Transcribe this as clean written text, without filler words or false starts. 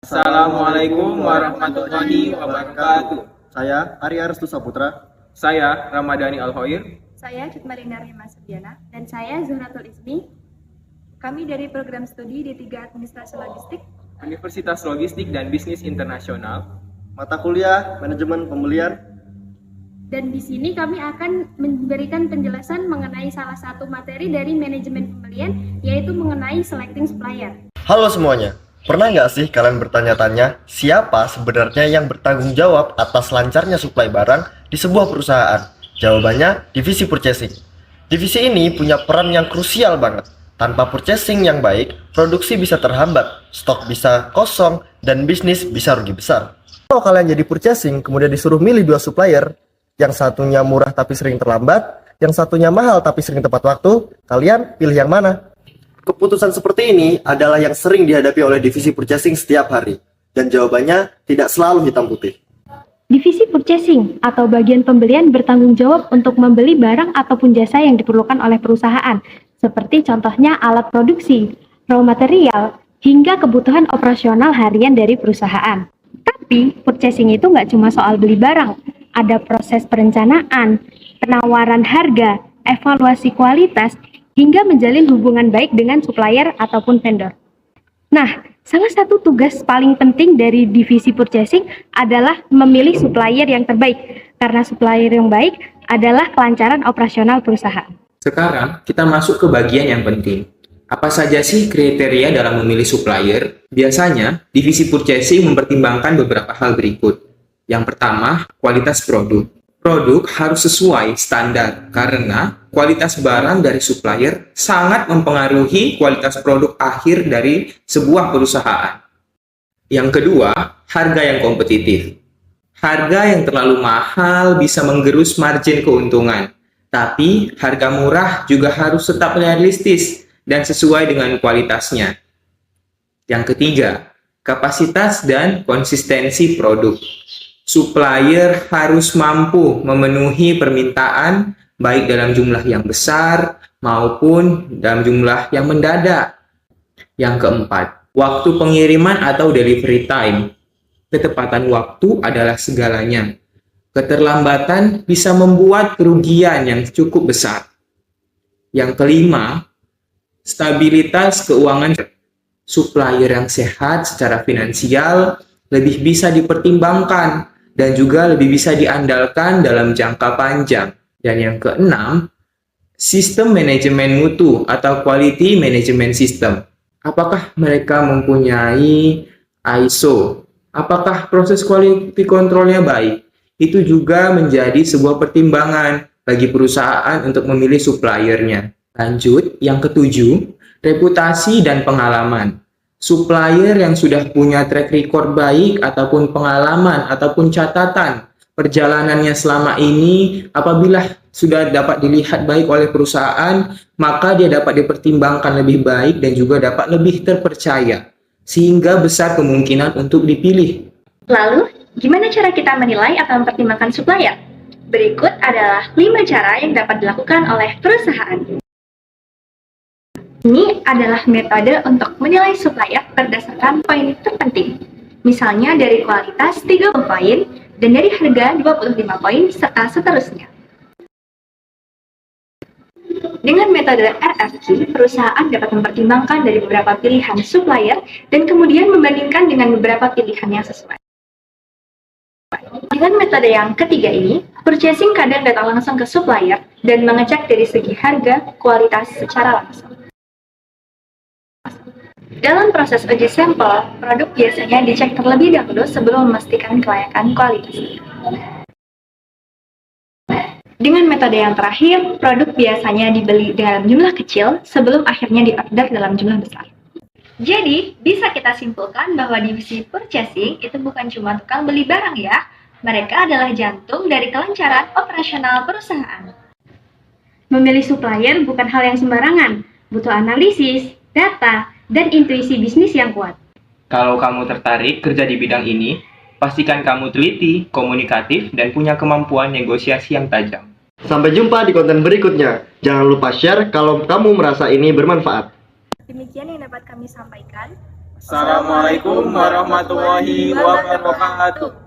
Assalamualaikum warahmatullahi wabarakatuh. Saya Arya Restu Saputra. Saya Ramadhani Al-Hoir. Saya Cutmarina Rima Sudiana. Dan saya Zuhratul Ismi. Kami dari program studi D3 Administrasi Logistik, Universitas Logistik dan Bisnis Internasional. Mata kuliah Manajemen Pembelian. dan di sini kami akan memberikan penjelasan mengenai salah satu materi dari manajemen pembelian, yaitu mengenai selecting supplier. Halo semuanya, pernah nggak sih kalian bertanya-tanya siapa sebenarnya yang bertanggung jawab atas lancarnya suplai barang di sebuah perusahaan? Jawabannya divisi purchasing. Divisi ini punya peran yang krusial banget. Tanpa purchasing yang baik, produksi bisa terhambat, stok bisa kosong, dan bisnis bisa rugi besar. Kalau kalian jadi purchasing, kemudian disuruh milih dua supplier, yang satunya murah tapi sering terlambat, yang satunya mahal tapi sering tepat waktu, kalian pilih yang mana? Keputusan seperti ini adalah yang sering dihadapi oleh divisi purchasing setiap hari, dan jawabannya tidak selalu hitam putih. Divisi purchasing atau bagian pembelian bertanggung jawab untuk membeli barang ataupun jasa yang diperlukan oleh perusahaan, seperti contohnya alat produksi, raw material, hingga kebutuhan operasional harian dari perusahaan. Tapi, purchasing itu nggak cuma soal beli barang, ada proses perencanaan, penawaran harga, evaluasi kualitas, hingga menjalin hubungan baik dengan supplier ataupun vendor. Nah, salah satu tugas paling penting dari divisi purchasing adalah memilih supplier yang terbaik, karena supplier yang baik adalah kelancaran operasional perusahaan. Sekarang kita masuk ke bagian yang penting. Apa saja sih kriteria dalam memilih supplier? Biasanya, divisi purchasing mempertimbangkan beberapa hal berikut. Yang pertama, kualitas produk. Produk harus sesuai standar karena kualitas barang dari supplier sangat mempengaruhi kualitas produk akhir dari sebuah perusahaan. Yang kedua, harga yang kompetitif. Harga yang terlalu mahal bisa menggerus margin keuntungan, tapi harga murah juga harus tetap realistis dan sesuai dengan kualitasnya. Yang ketiga, kapasitas dan konsistensi produk. Supplier harus mampu memenuhi permintaan baik dalam jumlah yang besar maupun dalam jumlah yang mendadak. Yang keempat, waktu pengiriman atau delivery time. Ketepatan waktu adalah segalanya. Keterlambatan bisa membuat kerugian yang cukup besar. Yang kelima, stabilitas keuangan. Supplier yang sehat secara finansial lebih bisa dipertimbangkan dan juga lebih bisa diandalkan dalam jangka panjang. Dan yang keenam, sistem manajemen mutu atau quality management system. Apakah mereka mempunyai ISO? Apakah proses quality control-nya baik? Itu juga menjadi sebuah pertimbangan bagi perusahaan untuk memilih suppliernya. Lanjut, yang ketujuh, reputasi dan pengalaman. Supplier yang sudah punya track record baik ataupun pengalaman ataupun catatan perjalanannya selama ini, apabila sudah dapat dilihat baik oleh perusahaan, maka dia dapat dipertimbangkan lebih baik dan juga dapat lebih terpercaya, sehingga besar kemungkinan untuk dipilih. Lalu, gimana cara kita menilai atau mempertimbangkan supplier? Berikut adalah 5 cara yang dapat dilakukan oleh perusahaan. Ini adalah metode untuk menilai supplier berdasarkan poin terpenting. Misalnya dari kualitas 30 poin, dan dari harga 25 poin, serta seterusnya. Dengan metode RFQ, perusahaan dapat mempertimbangkan dari beberapa pilihan supplier dan kemudian membandingkan dengan beberapa pilihan yang sesuai. Dengan metode yang ketiga ini, purchasing kadang datang langsung ke supplier dan mengecek dari segi harga, kualitas secara langsung. Dalam proses uji sampel, produk biasanya dicek terlebih dahulu sebelum memastikan kelayakan kualitas. Dengan metode yang terakhir, produk biasanya dibeli dalam jumlah kecil sebelum akhirnya diorder dalam jumlah besar. Jadi, bisa kita simpulkan bahwa divisi purchasing itu bukan cuma tukang beli barang ya, mereka adalah jantung dari kelancaran operasional perusahaan. Memilih supplier bukan hal yang sembarangan, butuh analisis, data, dan intuisi bisnis yang kuat. Kalau kamu tertarik kerja di bidang ini, pastikan kamu teliti, komunikatif, dan punya kemampuan negosiasi yang tajam. Sampai jumpa di konten berikutnya. Jangan lupa share kalau kamu merasa ini bermanfaat. Demikian yang dapat kami sampaikan. Assalamualaikum warahmatullahi wabarakatuh.